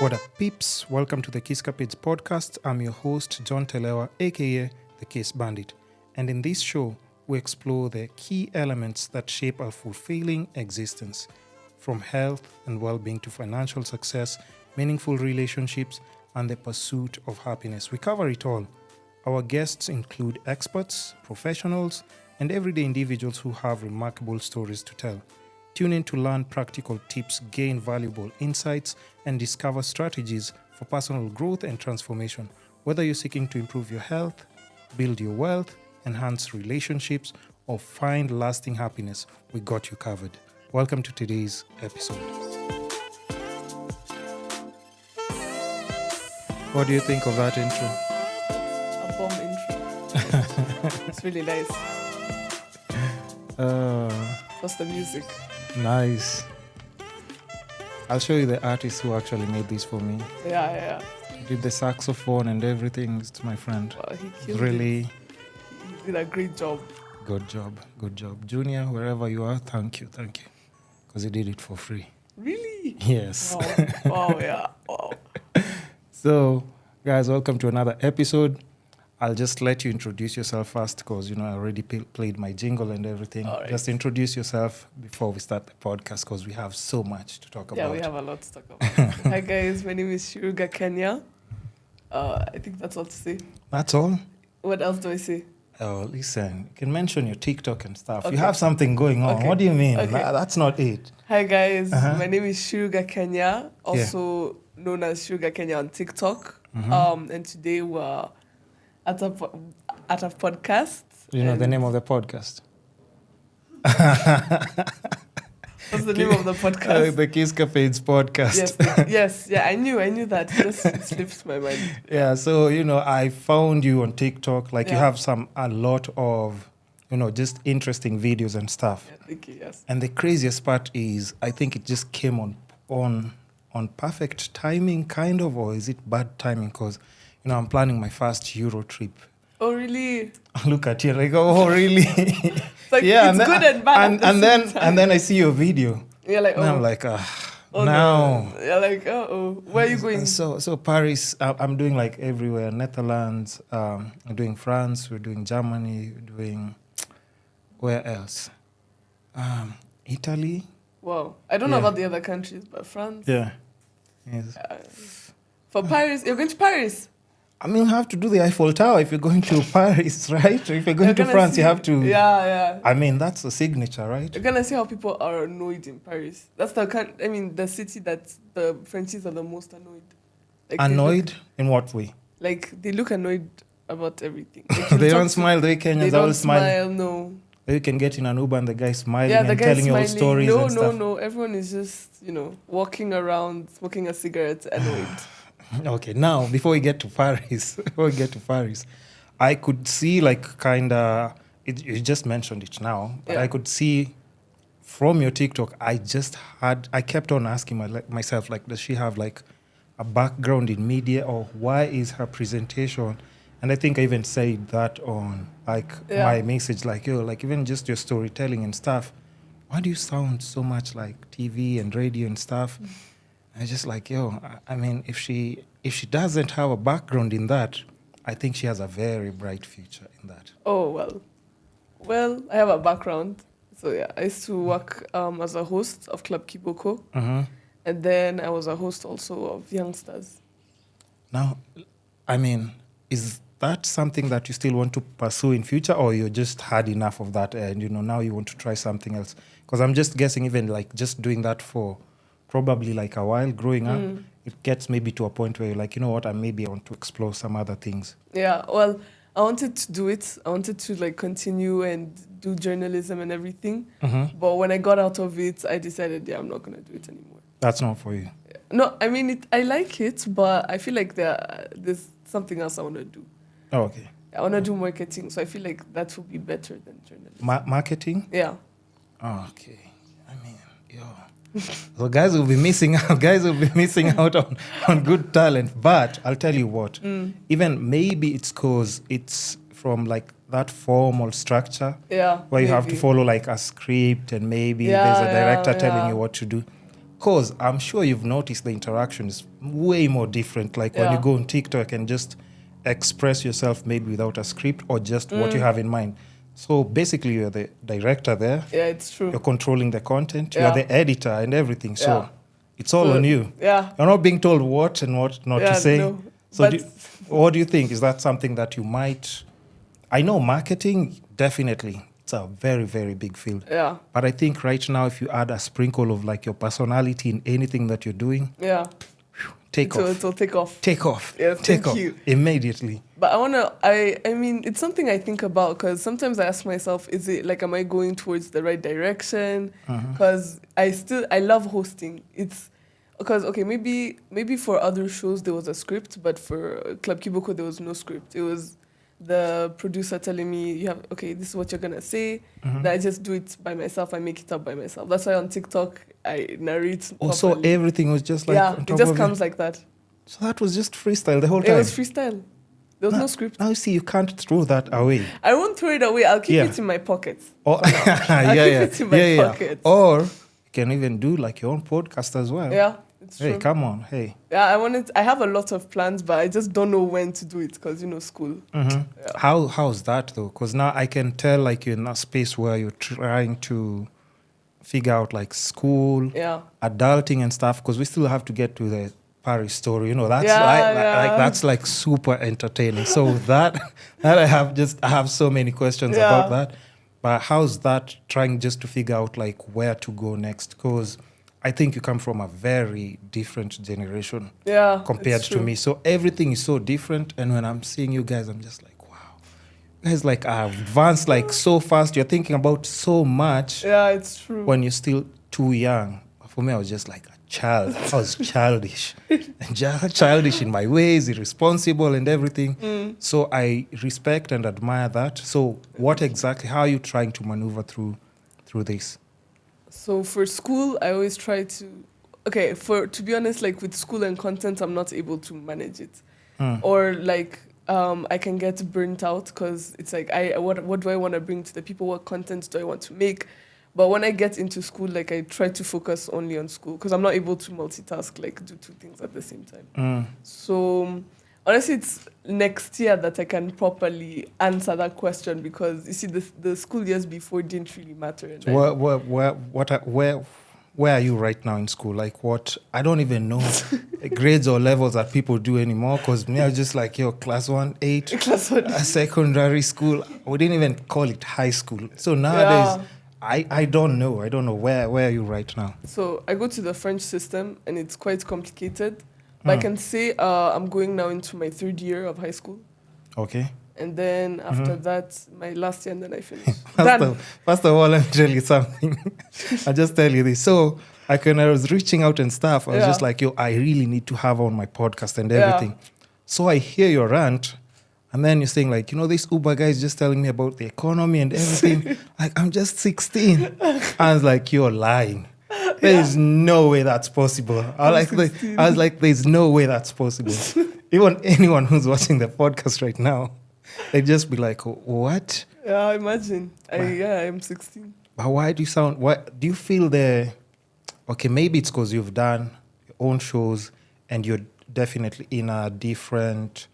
What up, peeps? Welcome to the Kisscapades podcast. I'm your host, John Telewa, aka the Kissbandit. And in this show, we explore the key elements that shape our fulfilling existence, from health and well-being to financial success, meaningful relationships, and the pursuit of happiness. We cover it all. Our guests include experts, professionals, and everyday individuals who have remarkable stories to tell. Tune in to learn practical tips, gain valuable insights, and discover strategies for personal growth and transformation. Whether you're seeking to improve your health, build your wealth, enhance relationships, or find lasting happiness, we got you covered. Welcome to today's episode. What do you think of that intro? A bomb intro. It's really nice. What's the music? Nice. I'll show you the artist who actually made this for me. Yeah. He did the saxophone and everything. It's my friend. Wow, he killed Really it. He did a great job. good job. Junior, wherever you are, thank you. Because he did it for free. Really? Yes. Wow. So, guys, welcome to another episode. I'll just let you introduce yourself first because, I already played my jingle and everything. All right. Just introduce yourself before we start the podcast because we have so much to talk Yeah, about. we have a lot to talk about. Hi guys, my name is Ciiru, Gakenia. I think that's all to say. That's all? What else do I say? Oh, listen, you can mention your TikTok and stuff. Okay. You have something going on. Okay. What do you mean? Okay. That's not it. Hi guys, Uh-huh. my name is Ciiru Gakenia, also known as Ciiru Gakenia on TikTok. Mhm. And today we're at a podcast. You know the and- name of the podcast? What's the name of the podcast? The Kisscapades podcast. Yes, I knew that. It just slipped my mind. Yeah, so, I found you on TikTok. Like, you Yeah. have a lot of, just interesting videos and stuff. Yeah, thank you, yes. And the craziest part is, I think it just came on perfect timing, kind of, or is it bad timing? Because, I'm planning my first Euro trip. Oh, really? Look at you, like, oh, really? It's like, Yeah, it's and good then- and bad. and then I see your video. You're like, And oh. I'm like, oh, now. no. You're like, oh. Where are you going? So Paris, I'm doing like everywhere. Netherlands, I'm doing France, we're doing Germany, we're doing, where else? Italy. Wow. I don't know Yeah. about the other countries, but France. Yeah. Yes. For Paris, you're going to Paris? I mean, you have to do the Eiffel Tower if you're going to Paris, right? Or if you're going You're to gonna France, you see- have to. Yeah. I mean, that's a signature, right? You're gonna see how people are annoyed in Paris. That's the city that the Frenchies are the most annoyed. Like, Annoyed in what way? they look annoyed about everything. Like, you They talk don't to- smile. They They Kenyans all don't smile. smile. No. You can get in an Uber and the guy smiling Yeah, the and guy telling you all smiling. stories No, and stuff. no. Everyone is just walking around, smoking a cigarette, annoyed. Okay, now before we get to Paris, I could see like you just mentioned it now, but Yeah. I could see from your TikTok. I kept on asking myself, like, does she have like a background in media, or why is her presentation? And I think I even said that on my message, like, like even just your storytelling and stuff. Why do you sound so much like TV and radio and stuff? I just like, I mean, if she doesn't have a background in that, I think she has a very bright future in that. Oh, well, I have a background. So yeah, I used to work as a host of Club Kiboko. Uh-huh. And then I was a host also of Youngsters. Now, I mean, is that something that you still want to pursue in future, or you just had enough of that and, now you want to try something else? Because I'm just guessing even like just doing that for probably like a while growing up, it gets maybe to a point where you're like, I want to explore some other things. Yeah, well, I wanted to do it. I wanted to like continue and do journalism and everything. Mm-hmm. But when I got out of it, I decided, I'm not going to do it anymore. That's not for you. No, I mean, I like it, but I feel like there's something else I want to do. Oh, okay. I want to do marketing, so I feel like that would be better than journalism. Marketing? Yeah. Oh, okay. I mean, so guys will be missing out. Guys will be missing out on good talent. But I'll tell you what. Even maybe it's because it's from like that formal structure. Yeah. Where you have to maybe. follow like a script and maybe Yeah, there's a director yeah, telling yeah. you what to do. Because I'm sure you've noticed the interaction is way more different. Like when you go on TikTok and just express yourself maybe without a script or just what you have in mind. So basically you're the director there. Yeah, it's true. You're controlling the content. You're the editor and everything. So it's all on you. Yeah. You're not being told what and what not to say. No. So what do you think? Is that something that you might... I know marketing, definitely. It's a very, very big field. Yeah. But I think right now, if you add a sprinkle of like your personality in anything that you're doing, it'll take off. Take off. Yeah, take off you. Immediately. But I mean, it's something I think about because sometimes I ask myself, is it like, am I going towards the right direction? Because I love hosting. It's because, okay, maybe for other shows there was a script, but for Club Kiboko there was no script. It was the producer telling me, this is what you're going to say. Then I just do it by myself. I make it up by myself. That's why on TikTok, I narrate properly. So everything was just like... Yeah, it just comes like that. So that was just freestyle the whole time? It was freestyle. There was no script. Now you see, you can't throw that away. I won't throw it away. I'll keep it in my pockets. I'll keep it in my pockets. Or you can even do like your own podcast as well. Yeah. It's true. Hey, come on, hey. Yeah, I have a lot of plans, but I just don't know when to do it because, school. Yeah. How's that, though? Because now I can tell, like, you're in a space where you're trying to figure out, like, school, adulting and stuff, because we still have to get to the Paris story. That's like super entertaining. So that I have so many questions about that. But how's that trying just to figure out, like, where to go next? Because I think you come from a very different generation compared to me. So everything is so different. And when I'm seeing you guys, I'm just like, wow. You guys like are advanced like so fast. You're thinking about so much. Yeah, it's true. When you're still too young. For me, I was just like a child. I was childish. Childish in my ways, irresponsible and everything. So I respect and admire that. So how are you trying to maneuver through this? So for school, I always try to... Okay, to be honest, like with school and content, I'm not able to manage it. Or like I can get burnt out because it's like, what do I want to bring to the people? What content do I want to make? But when I get into school, like I try to focus only on school because I'm not able to multitask, like do two things at the same time. So honestly, it's next year that I can properly answer that question because you see, the school years before didn't really matter. Where are you right now in school? Like what? I don't even know grades or levels that people do anymore. Because me, I was just like, class 1-8, class 1, secondary school. We didn't even call it high school. So nowadays, I don't know. I don't know where are you right now. So I go to the French system, and it's quite complicated. But I can say I'm going now into my 3rd year of high school. Okay. And then after that, my last year, and then I finish. First of all, let me tell you something. I'll just tell you this. So when I was reaching out and stuff, I was just like, I really need to have on my podcast and everything. So I hear your rant, and then you're saying like, this Uber guy is just telling me about the economy and everything. Like, I'm just 16. I was like, you're lying. There is no way that's possible. I was like, there's no way that's possible. Even anyone who's watching the podcast right now, they'd just be like, what? Yeah, imagine. I'm 16. But why do you sound... do you feel okay, maybe it's because you've done your own shows and you're definitely in a different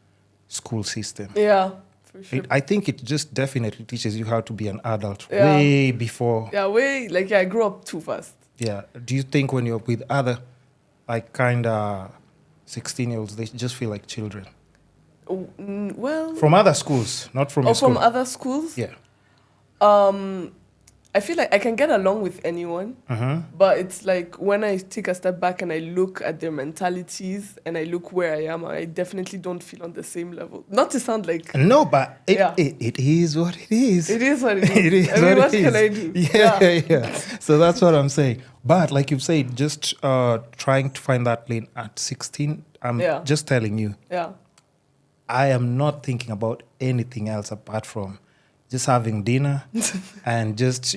school system. Yeah, for sure. I think it just definitely teaches you how to be an adult way before. Yeah, I grew up too fast. Yeah. Do you think when you're with other, like, kind of 16-year-olds, they just feel like children? Well... From other schools, not from your school. From other schools? Yeah. I feel like I can get along with anyone, but it's like when I take a step back and I look at their mentalities and I look where I am, I definitely don't feel on the same level. Not to sound like... No, but it is what it is. It is what it is. What can I do? Yeah. So that's what I'm saying. But like you've said, just trying to find that lane at 16, I'm just telling you. Yeah. I am not thinking about anything else apart from just having dinner and just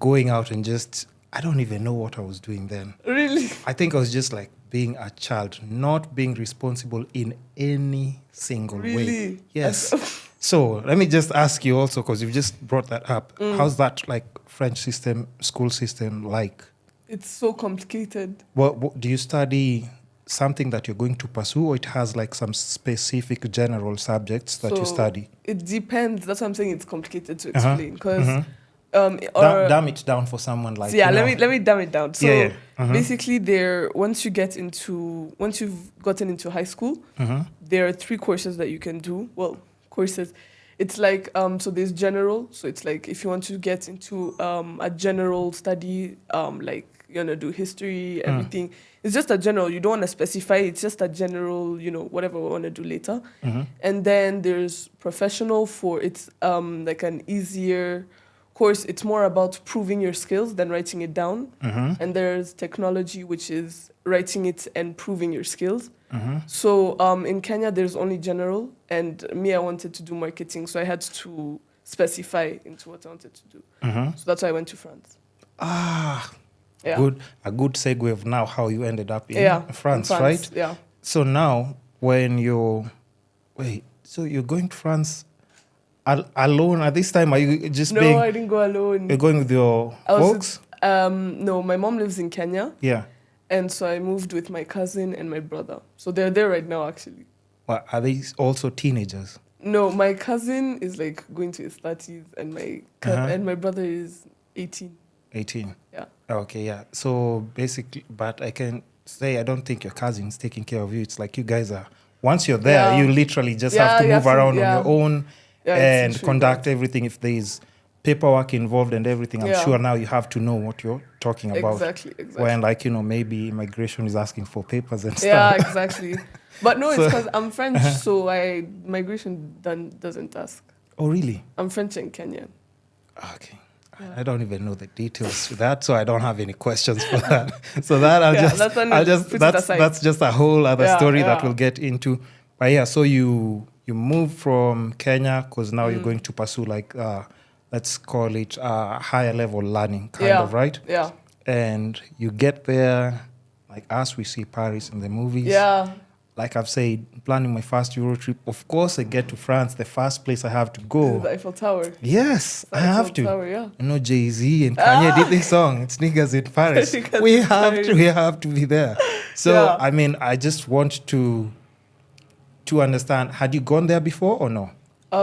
going out and I don't even know what I was doing then. Really? I think I was just like being a child, not being responsible in any single way. Yes. So let me just ask you also, because you've just brought that up. How's that like French school system like? It's so complicated. What do you study something that you're going to pursue, or it has like some specific general subjects that you study? It depends. That's what I'm saying. It's complicated to Uh-huh. explain because Dumb it down for someone like let me dumb it down. So Yeah. basically, once you've gotten into high school, there are 3 courses that you can do. Well, courses. It's like so there's general. So it's like if you want to get into a general study, like you want to do history, everything. It's just a general. You don't want to specify. It's just a general. Whatever we want to do later. And then there's professional for it's like an easier course. It's more about proving your skills than writing it down. And there's technology, which is writing it and proving your skills. So in Kenya, there's only general, and me, I wanted to do marketing, so I had to specify into what I wanted to do. So that's why I went to France. Yeah. A good segue of now how you ended up in France, right? Yeah. So now when you're going to France alone at this time? Are you just No, I didn't go alone. You're going with your folks? No, my mom lives in Kenya. Yeah. And so I moved with my cousin and my brother. So they're there right now, actually. Well, are they also teenagers? No, my cousin is like going to his 30s, and my brother is 18. 18. Yeah. Okay, yeah. So basically, but I can say I don't think your cousin's taking care of you. It's like you guys are, once you're there, you literally just have to move around on your own and conduct everything. If there's paperwork involved and everything, I'm sure now you have to know what you're talking about. Exactly. When maybe immigration is asking for papers and stuff. Yeah, exactly. But no, it's because I'm French, so migration doesn't ask. Oh, really? I'm French and Kenyan. Okay. Yeah. I don't even know the details to that, so I don't have any questions for that. So that that's just a whole other story that we'll get into. But yeah, so you move from Kenya because now you're going to pursue like let's call it higher level learning kind of, right? Yeah. And you get there, like us, we see Paris in the movies. Yeah. Like I've said, planning my first Euro trip, of course I get to France, the first place I have to go. The Eiffel Tower. Yes, I have to. Tower, yeah. Jay-Z and Kanye did this song. It's niggas in Paris. We have to be there. So, I just want to understand, had you gone there before or no?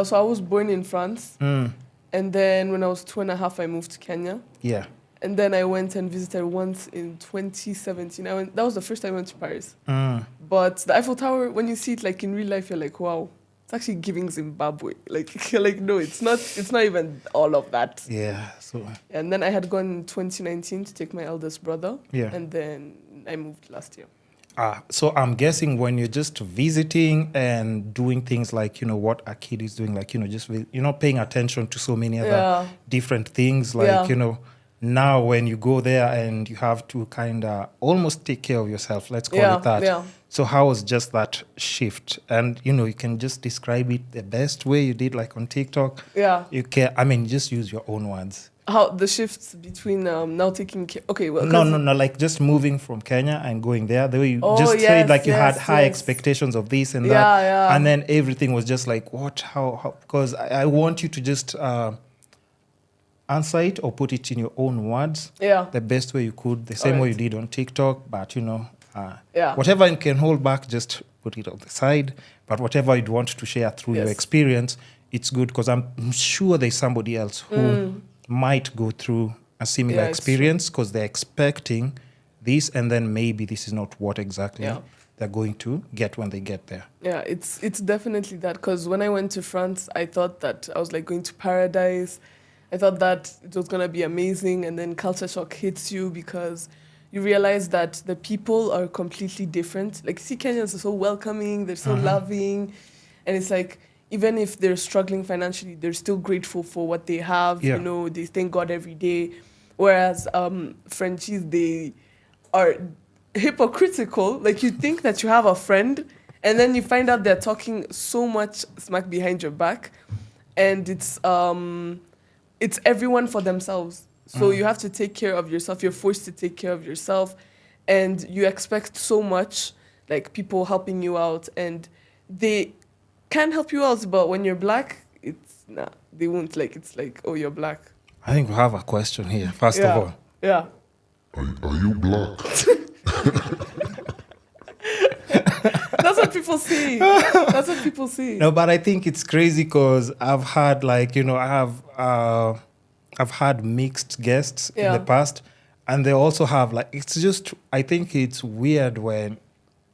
So I was born in France. And then when I was 2.5, I moved to Kenya. Yeah. And then I went and visited once in 2017. That was the first time I went to Paris. But the Eiffel Tower, when you see it like in real life, you're like, wow, it's actually giving Zimbabwe. Like you're like, no, it's not even all of that. Yeah. So. And then I had gone in 2019 to take my eldest brother. Yeah. And then I moved last year. So I'm guessing when you're just visiting and doing things like, what a kid is doing, like, just, paying attention to so many other different things, like, now when you go there and you have to kind of almost take care of yourself, let's call it that. Yeah. So how was just that shift? And, you can just describe it the best way you did, like on TikTok. Yeah. You can, just use your own words. How the shifts between now taking care? Okay, well, no, like just moving from Kenya and going there. The way you said, like you had high expectations of this and that, and then everything was just like, what? How? Because I want you to just answer it or put it in your own words. Yeah, the best way you could, the same way you did on TikTok. But whatever you can hold back, just put it on the side. But whatever you'd want to share through your experience, it's good because I'm sure there's somebody else who might go through a similar experience because they're expecting this and then maybe this is not what exactly they're going to get when they get there. Yeah, it's definitely that because when I went to France, I thought that I was like going to paradise. I thought that it was going to be amazing, and then culture shock hits you because you realize that the people are completely different. Like, see, Kenyans are so welcoming, they're so loving, and it's like, even if they're struggling financially, they're still grateful for what they have. They thank God every day. Whereas Frenchies, they are hypocritical. Like you think that you have a friend, and then you find out they're talking so much smack behind your back, and it's everyone for themselves. So you have to take care of yourself. You're forced to take care of yourself, and you expect so much, like people helping you out, and they can help you out, but when you're black, they won't. Like, it's like, oh, you're black. I think we have a question here, first of all. Yeah. Are you black? That's what people say. That's what people say. No, but I think it's crazy because I've had I've had mixed guests in the past, and they also have it's just, I think it's weird when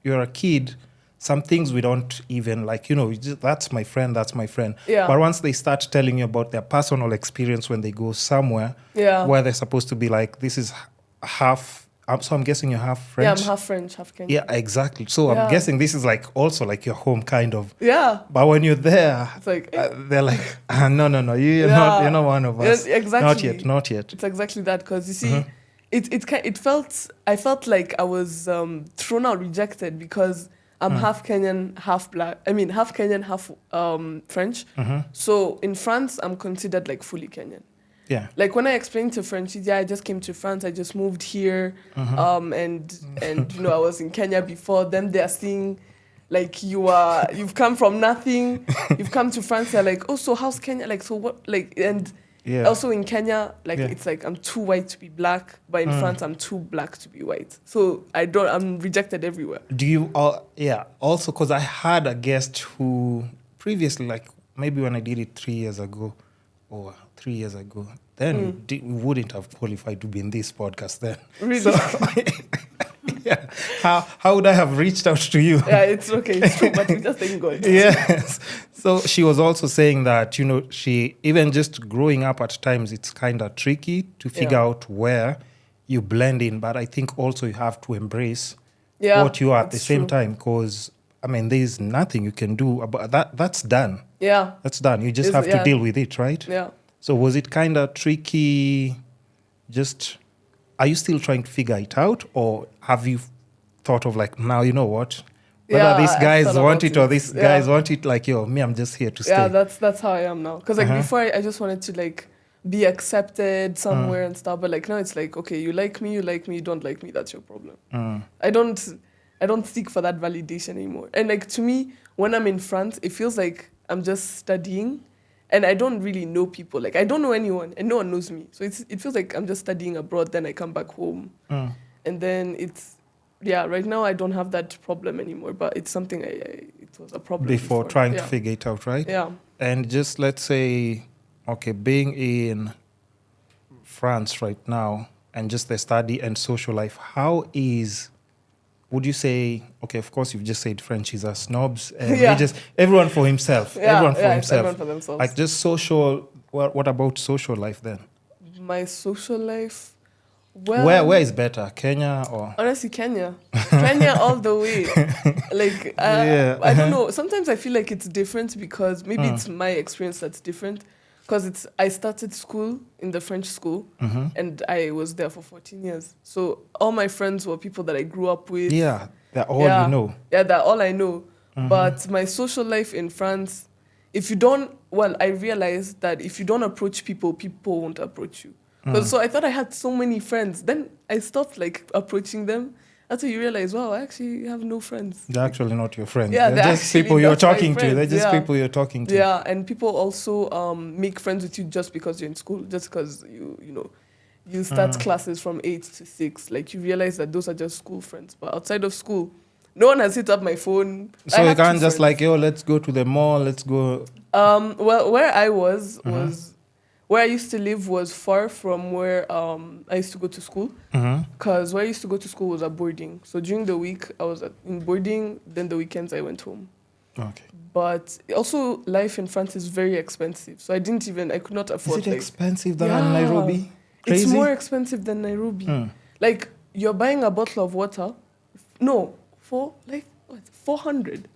you're a kid. Some things we don't even that's my friend. Yeah. But once they start telling you about their personal experience when they go somewhere where they're supposed to be like, this is half. So I'm guessing you're half French. Yeah, I'm half French, half Kenyan. Yeah, exactly. So I'm guessing this is also your home kind of. Yeah. But when you're there, it's like they're like, no, you're not one of us. Yeah, exactly. Not yet. It's exactly that, because you see, I felt like I was thrown out, rejected, because I'm half Kenyan, half black. I mean, half Kenyan, half French. So in France, I'm considered fully Kenyan. Yeah. Like when I explained to French, I just came to France, I just moved here, and I was in Kenya before. Them they are seeing you've come from nothing, you've come to France. They're like, oh, so how's Kenya? So what? Also in Kenya, it's I'm too white to be black, but in France I'm too black to be white. So I'm rejected everywhere. Do you? Also, because I had a guest who previously, maybe when I did it 3 years ago, or 3 years ago, then we wouldn't have qualified to be in this podcast then. Really? So, how would I have reached out to you? Yeah, it's okay, it's true, but we just thank God. Yes. So she was also saying that, she, even just growing up at times, it's kind of tricky to figure out where you blend in. But I think also you have to embrace what you are at the same time, because, there's nothing you can do about that. That's done. Yeah. That's done. You just have to deal with it, right? Yeah. So was it kind of tricky? Are you still trying to figure it out, or have you thought of now, you know what? Whether these guys want it or these guys want it, me, I'm just here to stay. Yeah, that's how I am now. Because before I just wanted to be accepted somewhere and stuff, but now it's okay, you like me, you don't like me, that's your problem. I don't seek for that validation anymore. And to me, when I'm in France, it feels like I'm just studying, and I don't really know people. I don't know anyone, and no one knows me. So it feels like I'm just studying abroad, then I come back home. And then right now I don't have that problem anymore, but it's something it was a problem before trying to figure it out, right? Yeah. And just let's say, being in France right now, and just the study and social life, would you say, of course you've just said Frenchies are snobs, and everyone for himself. Everyone for himself. Everyone for themselves. Just social, what about social life then? My social life, well... Where is better, Kenya or... Honestly, Kenya. Kenya all the way. I don't know. Sometimes I feel like it's different because maybe it's my experience that's different. Because I started school in the French school, and I was there for 14 years. So all my friends were people that I grew up with. Yeah, they're all you know. Yeah, they're all I know. But my social life in France, I realized that if you don't approach people, people won't approach you. So I thought I had so many friends. Then I stopped approaching them. That's when you realize, wow, I actually have no friends. They're actually not your friends. Yeah, they're just people you're talking to. They're just people you're talking to. Yeah, and people also make friends with you just because you're in school, just because you start classes from 8 to 6. You realize that those are just school friends. But outside of school, no one has hit up my phone. So you can't just let's go to the mall, let's go. Well, where I was where I used to live was far from where I used to go to school. Because where I used to go to school was at boarding. So during the week, I was in boarding. Then the weekends, I went home. Okay. But also, life in France is very expensive. So I could not afford. Is it expensive than Nairobi? Crazy? It's more expensive than Nairobi. You're buying a bottle of water. No, for 400.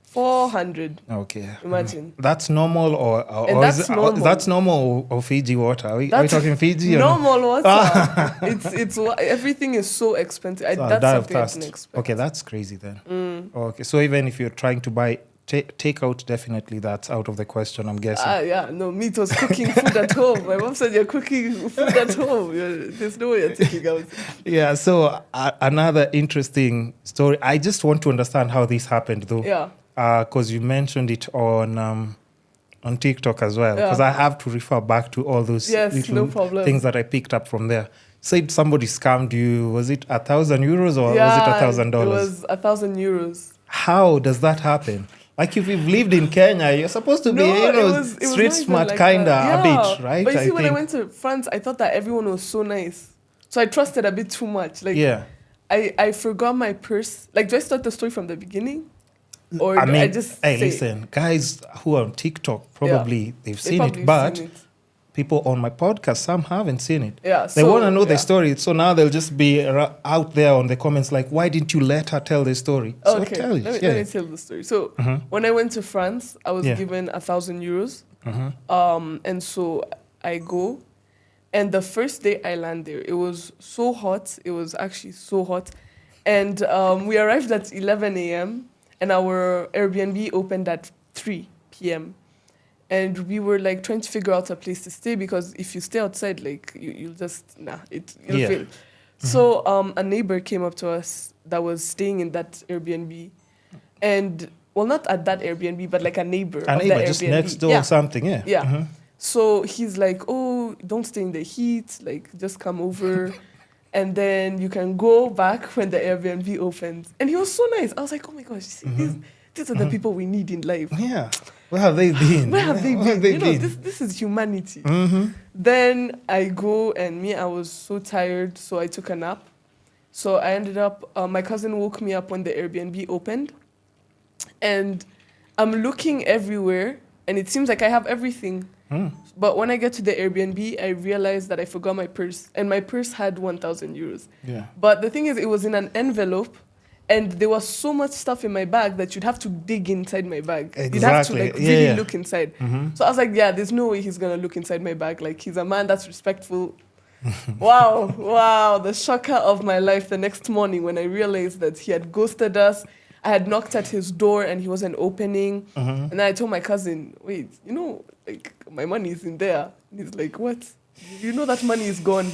400. Okay. Imagine. That's normal or that's normal. That's normal or Fiji water? Are we talking Fiji? Normal water. it's everything is so expensive. That's something I didn't expect. Okay, that's crazy then. Okay, so even if you're trying to buy takeout, definitely that's out of the question, I'm guessing. No, meat was cooking food at home. My mom said you're cooking food at home. There's no way you're taking out. Yeah, so another interesting story. I just want to understand how this happened though. Yeah. Because you mentioned it on TikTok as well. Because I have to refer back to all those little things that I picked up from there. said somebody scammed you. Was it €1,000 or was it $1,000? It was €1,000. How does that happen? Like if you've lived in Kenya, you're supposed to be, it street was smart like kinda that. a bit, right? But you see, when I think. went to France, I thought that everyone was so nice. So I trusted a bit too much. Like, Yeah. I forgot my purse. Like, do I start the story from the beginning? Or I do mean, I just hey, say listen, guys who are on TikTok, probably they've seen probably it, but seen it. people on my podcast, some haven't seen it. Yeah, They want to know the story, so now they'll just be out there on the comments like, why didn't you let her tell the story? So Okay, tell it. let me tell the story. So when I went to France, I was given €1,000. And so I go, and the first day I land there, it was so hot. It was actually so hot. And we arrived at 11 a.m. and our Airbnb opened at 3 p.m. And we were like trying to figure out a place to stay because if you stay outside, like you'll just, you'll fail. So a neighbor came up to us that was staying in that Airbnb. And, well, not at that Airbnb, but like a neighbor of the Airbnb. Just next door or something, yeah. Yeah. So he's like, oh, don't stay in the heat, like just come over. And then you can go back when the Airbnb opens. And he was so nice. I was like, oh my gosh, see, these are the people we need in life. Yeah. Where have they been? Where have they been? This is humanity. Then I go and I was so tired, so I took a nap. So I ended up, my cousin woke me up when the Airbnb opened. And I'm looking everywhere, and it seems like I have everything. But when I get to the Airbnb, I realized that I forgot my purse. And my purse had €1,000. Yeah. But the thing is, it was in an envelope. And there was so much stuff in my bag that you'd have to dig inside my bag. Exactly. You'd have to really look inside. So I was like, there's no way he's going to look inside my bag. Like, he's a man that's respectful. Wow, the shocker of my life the next morning when I realized that he had ghosted us. I had knocked at his door and he wasn't opening. And then I told my cousin, wait, like my money is in there. And he's like, what? You know that money is gone.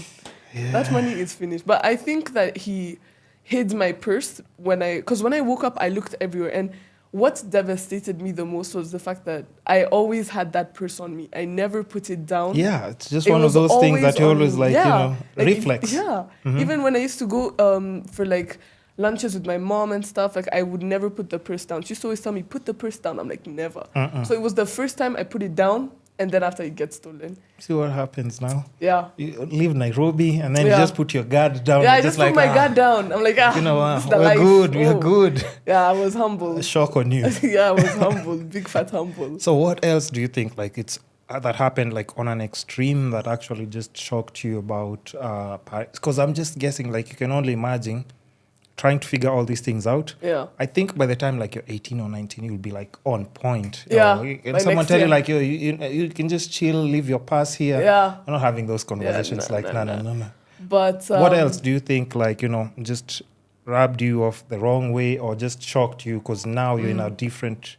Yeah. That money is finished. But I think that he hid my purse because when I woke up, I looked everywhere. And what devastated me the most was the fact that I always had that purse on me. I never put it down. Yeah, it's just one of those things that you always reflex. Even when I used to go for like lunches with my mom and stuff, like I would never put the purse down. She used to always tell me, put the purse down. I'm like, never. So it was the first time I put it down. And then after it gets stolen. See what happens now? Yeah. You leave Nairobi and then you just put your guard down. Yeah, I just put my guard down. I'm like, we're good. Yeah, I was humble. A shock on you. Yeah, I was humble. Big fat humble. So what else do you think like it's that happened like on an extreme that actually just shocked you about Paris? Because I'm just guessing like you can only imagine trying to figure all these things out. Yeah. I think by the time like you're 18 or 19, you'll be like on point. Yeah. And someone tell you like, you can just chill, leave your pass here. Yeah. I'm not having those conversations no. But what else do you think like, just rubbed you off the wrong way or just shocked you because now you're in a different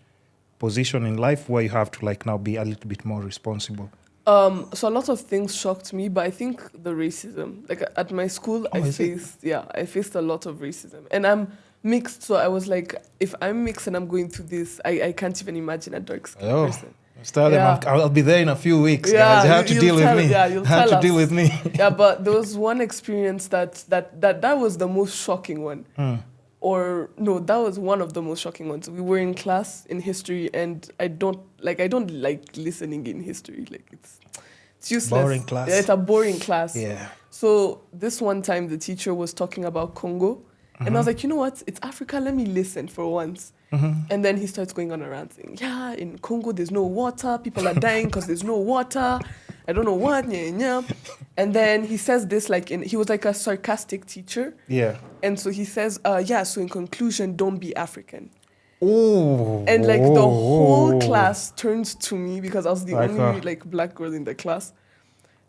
position in life where you have to like now be a little bit more responsible? So a lot of things shocked me, but I think the racism, like at my school, I faced a lot of racism, and I'm mixed. So I was like, if I'm mixed and I'm going through this, I can't even imagine a dark skinned person. Tell them I'll be there in a few weeks, guys. You have to deal with me. Yeah, you'll have to deal with me. Yeah, but there was one experience that was the most shocking one. Or no, that was one of the most shocking ones. We were in class in history, and I don't like listening in history. Like it's useless. Boring class. Yeah, it's a boring class. Yeah. So this one time, the teacher was talking about Congo, and I was like, you know what? It's Africa. Let me listen for once. And then he starts going on a rant saying, yeah, in Congo there's no water. People are dying because there's no water. I don't know what. And then he says this he was like a sarcastic teacher. Yeah. And so he says, so in conclusion, don't be African. Oh. And like the whole class turns to me because I was the only black girl in the class.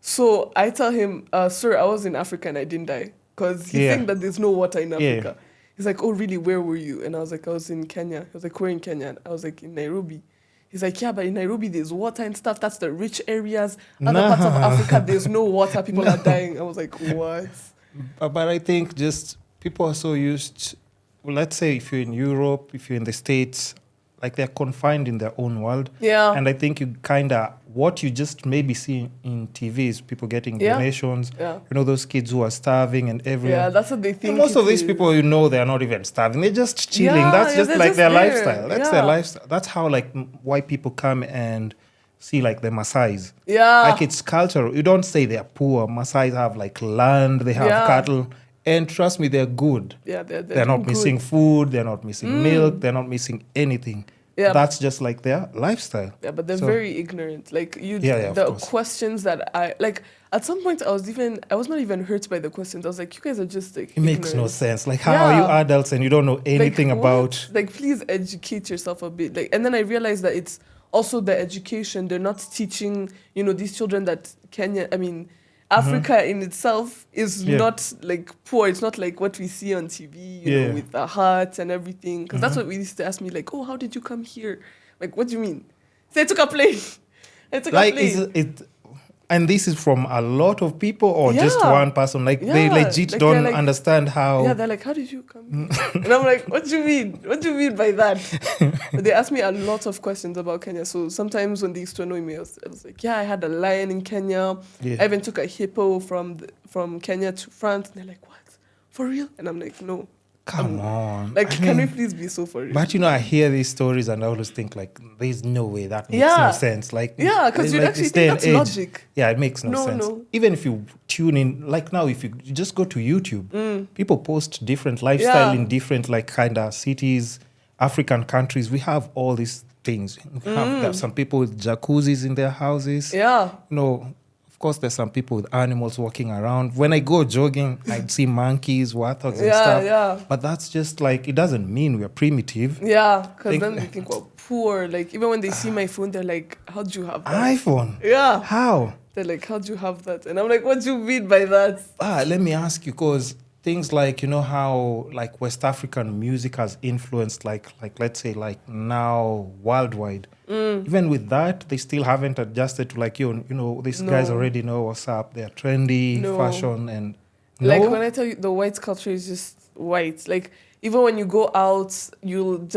So I tell him, sir, I was in Africa and I didn't die. Because he's saying that there's no water in Africa. He's like, oh, really? Where were you? And I was like, I was in Kenya. He was like, where in Kenya? And I was like, in Nairobi. He's like, yeah, but in Nairobi, there's water and stuff. That's the rich areas. Other parts of Africa, there's no water. People are dying. I was like, what? But I think just people are so used, let's say if you're in Europe, if you're in the States, like they're confined in their own world. Yeah. And I think you kind of, what you just maybe see in TV is people getting donations. Yeah. You know, those kids who are starving and everything. Yeah, that's what they think. And most of these people, you know, they're not even starving. They're just chilling. Yeah, That's just they're like just their there. lifestyle. That's their lifestyle. That's how like white people come and see like the Maasais. Yeah. Like it's cultural. You don't say they're poor. Maasais have like land, they have cattle. And trust me, they're good. Yeah, they're not missing food. They're not missing milk. They're not missing anything. Yeah. That's just like their lifestyle. Yeah, but they're very ignorant. Like the questions that I like. At some point, I was not even hurt by the questions. I was like, you guys are just like. It makes no sense. Like, how are you adults and you don't know anything about? Like, please educate yourself a bit. Like, and then I realized that it's also the education. They're not teaching, these children that Africa in itself is not like poor. It's not like what we see on TV, with the huts and everything. Because that's what we used to ask me, like, oh, how did you come here? Like, what do you mean? So I took a plane. And this is from a lot of people or just one person? Like, they legit don't understand how... Yeah, they're like, how did you come here? And I'm like, what do you mean? What do you mean by that? But they asked me a lot of questions about Kenya. So sometimes when they used to annoy me, I was like, I had a lion in Kenya. Yeah. I even took a hippo from Kenya to France. And they're like, what? For real? And I'm like, no. Come on. Like, can we please be so for real? But, I hear these stories and I always think, like, there's no way that makes no sense. Like, because you actually think that's logic. Yeah, it makes no sense. No. Even if you tune in, like now, if you just go to YouTube, people post different lifestyle in different, like, kind of cities, African countries. We have all these things. We have some people with jacuzzis in their houses. Yeah. Of course, there's some people with animals walking around. When I go jogging, I'd see monkeys, warthogs and stuff. Yeah. But that's just like, it doesn't mean we're primitive. Yeah, because then they think we're poor. Like, even when they see my phone, they're like, how'd you have that? iPhone? Yeah. How? They're like, how'd you have that? And I'm like, what do you mean by that? Let me ask you, because things like, how like West African music has influenced like let's say like now worldwide. Even with that, they still haven't adjusted to like, these guys already know what's up. They're trendy, fashion and... Like when I tell you the white culture is just white. Like even when you go out, you'll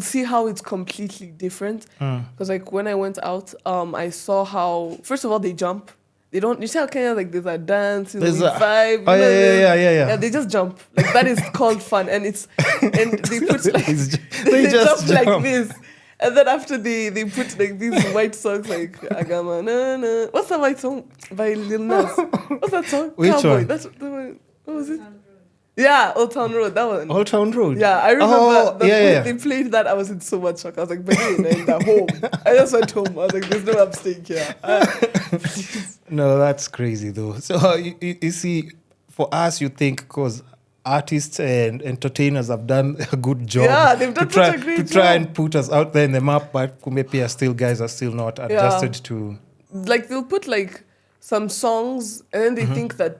see how it's completely different. Because like when I went out, I saw how, first of all, they jump. They don't. You see how Kenya like there's a dance, there's a vibe. Oh yeah. Yeah, they just jump. Like that is called fun, and they put like they jump like this, and then after they put like these white songs like Agama na na. What's that white song by Lil Nas? What's that song? Which Cowboy. one? That's the one. What was it? Yeah, Old Town Road. That one. Old Town Road. Yeah, I remember. They played that. I was in so much shock. I was like, but in the home. I just went home. I was like, there's no I'm staying here. No, that's crazy though. So you see, for us, you think because artists and entertainers have done a good job. Yeah, they've done such a great job. To try and put us out there in the map, but Kumepi guys are still not adjusted to. Like they'll put like some songs, and then they think that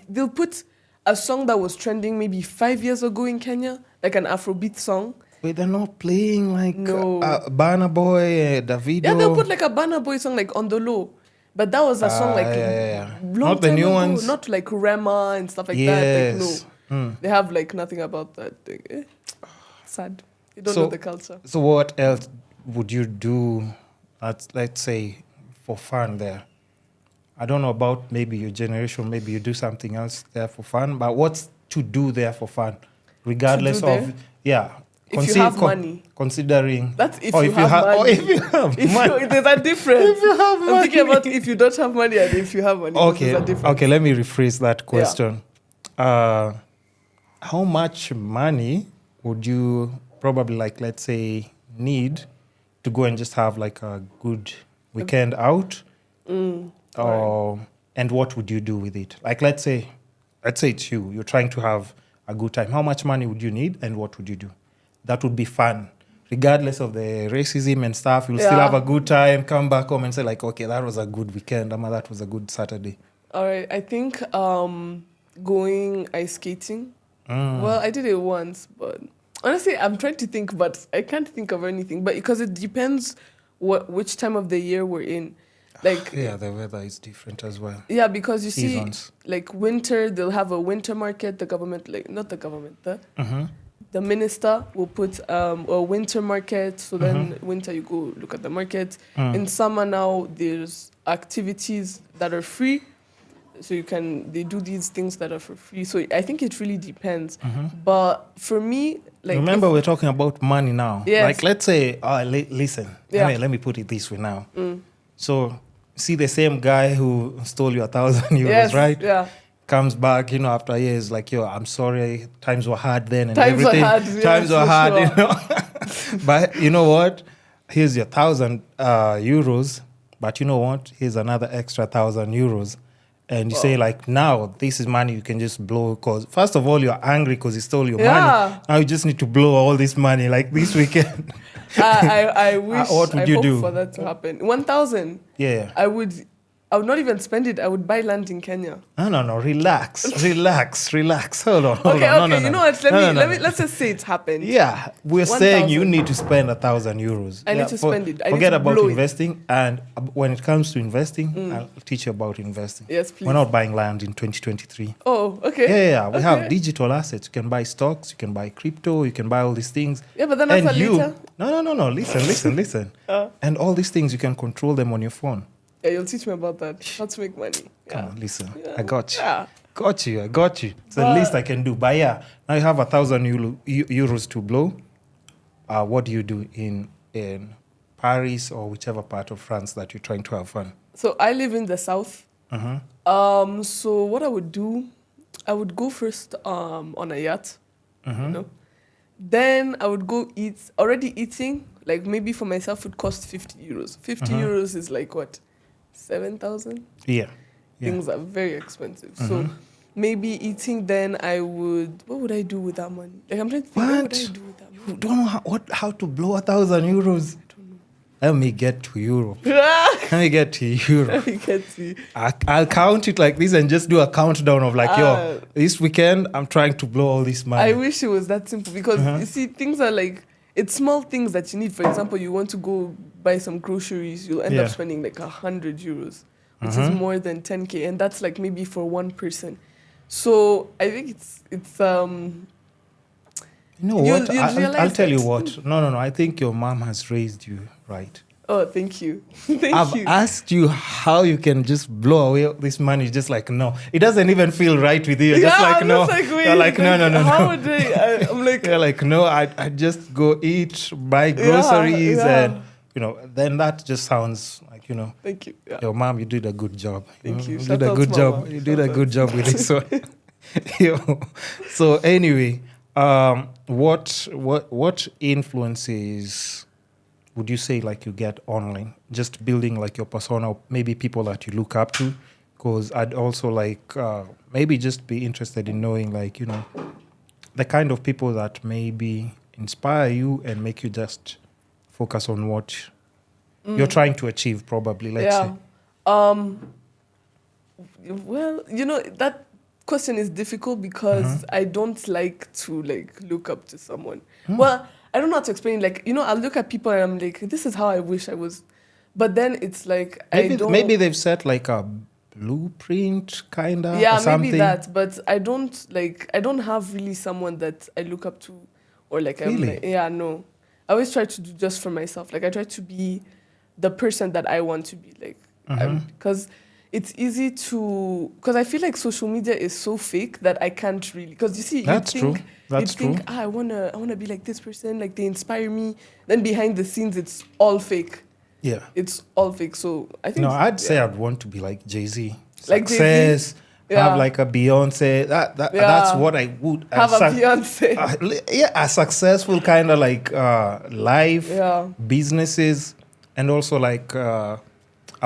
they'll put a song that was trending maybe 5 years ago in Kenya, like an Afrobeat song. Wait, they're not playing like Burna Boy, Davido? Yeah, they'll put like a Burna Boy song like On The Low. But that was a song like long not the time new ago, ones. not like Rema and stuff like that. Like no, they have like nothing about that thing. Sad. They don't know the culture. So what else would you do? Let's say for fun there. I don't know about maybe your generation. Maybe you do something else there for fun. But what's to do there for fun, regardless of If you have money. Considering... That's if you have money. Or if you have money. There's a difference. If you have money. I'm thinking about if you don't have money and if you have money. Okay, there's a difference. Okay, let me rephrase that question. Yeah. How much money would you probably, like, let's say, need to go and just have, like, a good weekend out? And what would you do with it? Like, let's say it's you. You're trying to have a good time. How much money would you need and what would you do? That would be fun. Regardless of the racism and stuff, you'll still have a good time, come back home and say like, okay, that was a good weekend. That was a good Saturday. All right. I think going ice skating. Well, I did it once, but honestly, I'm trying to think, but I can't think of anything. But because it depends which time of the year we're in. Like the weather is different as well. Yeah, because you Seasons. see, like winter, they'll have a winter market. The government, like not the government, the the minister will put a winter market. So then winter you go look at the market. In summer now there's activities that are free. So they do these things that are for free. So I think it really depends. But for me, like, remember we're talking about money now. Yes. Like, let's say, listen, let me put it this way now. So see the same guy who stole you 1,000 euros, yes, right? Yeah. Comes back, after years, like, I'm sorry, times were hard then and Times everything. were hard, yes, times were for hard, sure. But you know what? Here's your 1,000 euros. But you know what? Here's another extra 1,000 euros. And you say, like, now this is money you can just blow. Because first of all, you're angry because he stole your money. Now you just need to blow all this money, like this weekend. I wish, what would I you hope do? for that to happen. 1,000. Yeah. I would not even spend it. I would buy land in Kenya. No. Relax. Hold on. Okay. No. You know what? Let's just say it's happened. Yeah, we're 1,000. saying you need to spend 1,000 euros. I need to spend it. I Forget need to about blow investing. And when it comes to investing, I'll teach you about investing. Yes, please. We're not buying land in 2023. Oh, okay. Yeah. We have digital assets. You can buy stocks. You can buy crypto. You can buy all these things. Yeah, but then after later. No. Listen. And all these things, you can control them on your phone. Yeah, you'll teach me about that. How to make money. Come on, listen. I got you. Yeah. I got you. It's the least I can do. But yeah, now you have 1,000 euros to blow. What do you do in Paris or whichever part of France that you're trying to have fun? So I live in the south. So what I would do, I would go first on a yacht. Then I would go eat. Already eating, like maybe for myself, would cost 50 euros. 50 euros is like what? 7,000? Yeah. Things are very expensive. So maybe eating, then what would I do with that money? Like, I'm trying to think, what would I do with that money? You don't know how to blow 1,000 euros? I don't know. Let me get to Europe. Let me get to Europe. Let me get to I'll count it like this and just do a countdown of like, this weekend, I'm trying to blow all this money. I wish it was that simple because, you see, things are like, it's small things that you need. For example, you want to go buy some groceries, you'll end up spending like 100 euros, which is more than 10K. And that's like maybe for one person. So I think it's you know what? I'll tell you what. No. I think your mom has raised you right. Oh, thank you. I've asked you how you can just blow away this money. Just like, no. It doesn't even feel right with you. You're just like, no. You're like, no. How would I'm like... You're like, no, I just go eat, buy groceries and, then that just sounds like, Thank you. Yeah. Your mom, you did a good job. Thank you. You did a good job. You did a good job with this one. So anyway, what influences would you say like you get online? Just building like your persona, maybe people that you look up to? Because I'd also like maybe just be interested in knowing like, the kind of people that maybe inspire you and make you just focus on what you're trying to achieve probably, let's say. Well, that question is difficult because I don't like to like look up to someone. Well, I don't know how to explain. Like, I'll look at people and I'm like, this is how I wish I was. But then it's like, maybe they've set like a blueprint kind of or something. Maybe that. But I don't have really someone that I look up to or like, really? No. I always try to do just for myself. Like, I try to be the person that I want to be, like, because it's easy to, because I feel like social media is so fake that I can't really, because you see, That's true. I wanna be like this person, like they inspire me. Then behind the scenes, it's all fake. Yeah, it's all fake. So I think I'd say I'd want to be like Jay-Z, like success. Jay-Z. Have like a Beyonce. That's what I would have a Beyonce. A successful kind of like life, businesses, and also like a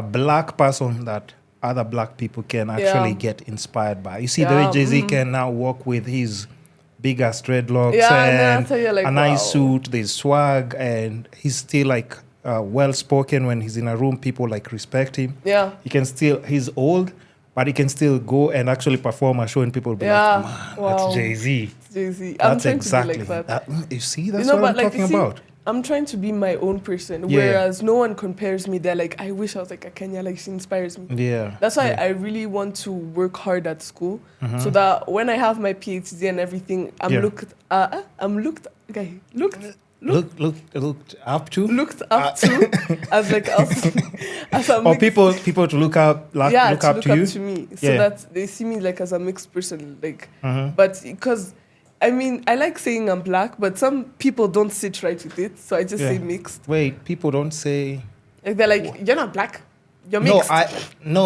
black person that other black people can actually get inspired by. You see the way Jay-Z can now walk with his big ass dreadlocks and like, a nice suit. There's swag, and he's still like well spoken when he's in a room. People like respect him. Yeah, he's old. But he can still go and actually perform a show and people will be like, man, that's Jay-Z. Jay-Z. That's exactly. Like that. You see, that's what I'm talking about. I'm trying to be my own person, Yeah. whereas no one compares me. They're like, I wish I was like Gakenia, like she inspires me. Yeah. That's why Yeah. I really want to work hard at school, Mhm. so that when I have my PhD and everything, I'm Yeah. looked looked Looked up to, up to as like as a or mixed, people to look up, like, yeah, look to up look to you. up to me, so Yeah. that they see me like as a mixed person, like. Mhm. But because I mean, I like saying I'm black, but some people don't sit right with it, so I just Yeah. say mixed. Wait, people don't say. Like they're like, you're not black, you're No, mixed.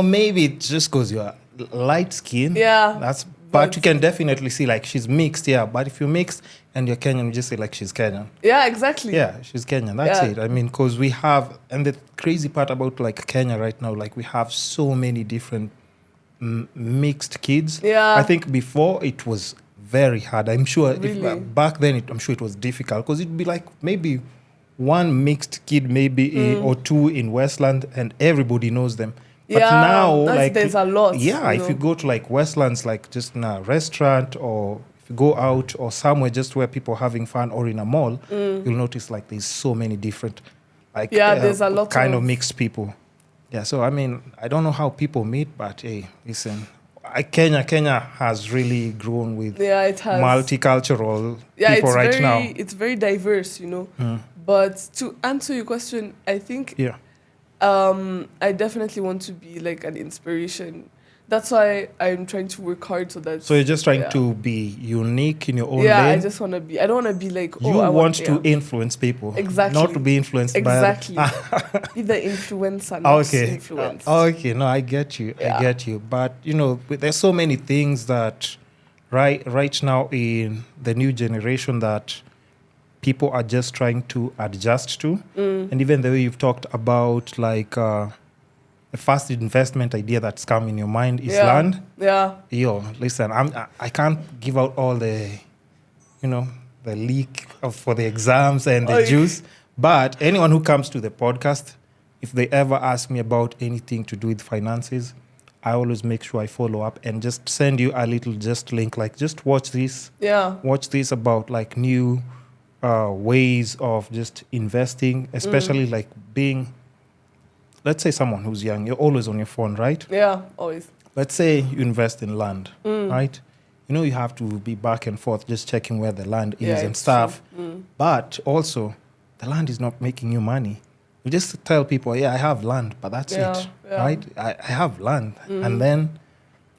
maybe it's just because you're light skin. Yeah, But but- you can definitely see like she's mixed, yeah. But if you're mixed and you're Kenyan, you just say like she's Kenyan. Yeah, exactly. Yeah, she's Kenyan. That's Yeah. it. I mean, because we have, and the crazy part about like Kenya right now, like we have so many different mixed kids. Yeah. I think before it was very hard. I'm sure Really? back then, I'm sure it was difficult because it'd be like maybe one mixed kid, maybe or two in Westland, and everybody knows them. But Yeah, now, like there's a lot. Yeah, you if know. you go to like Westlands, like just in a restaurant, or if you go out or somewhere just where people are having fun, or in a mall, you'll notice like there's so many different, like Yeah, there's a lot kind of of- mixed people. Yeah, so I mean, I don't know how people meet, but hey, listen, Kenya has really grown with Yeah, it has. multicultural Yeah, people it's right very, now. it's very diverse, you know. But to answer your question, I think Yeah. I definitely want to be like an inspiration. That's why I'm trying to work hard so that. So you're just trying yeah. to be unique in your own Yeah, lane. I just want to be. I don't want to be like. You I want to yeah. influence people, Exactly. not to be influenced Exactly. by. Be the influencer, not Okay. influence. Okay. No, I get you. Yeah. I get you. But you know, there's so many things that, right now in the new generation, that people are just trying to adjust to, and even the way you've talked about like the first investment idea that's come in your mind is Yeah. land. Yeah. Yo, listen, I can't give out all the, the leak for the exams and the Oy. juice. But anyone who comes to the podcast, if they ever ask me about anything to do with finances, I always make sure I follow up and just send you a little just link, like just watch this Yeah. about like new ways of just investing, especially like being, let's say someone who's young, you're always on your phone, right? Yeah. Always. Let's say you invest in land, right? You know, you have to be back and forth just checking where the land is Yeah, and it's stuff. true. But also, the land is not making you money. You just tell people, yeah, I have land, but that's Yeah, it, yeah. right? I have land. And then,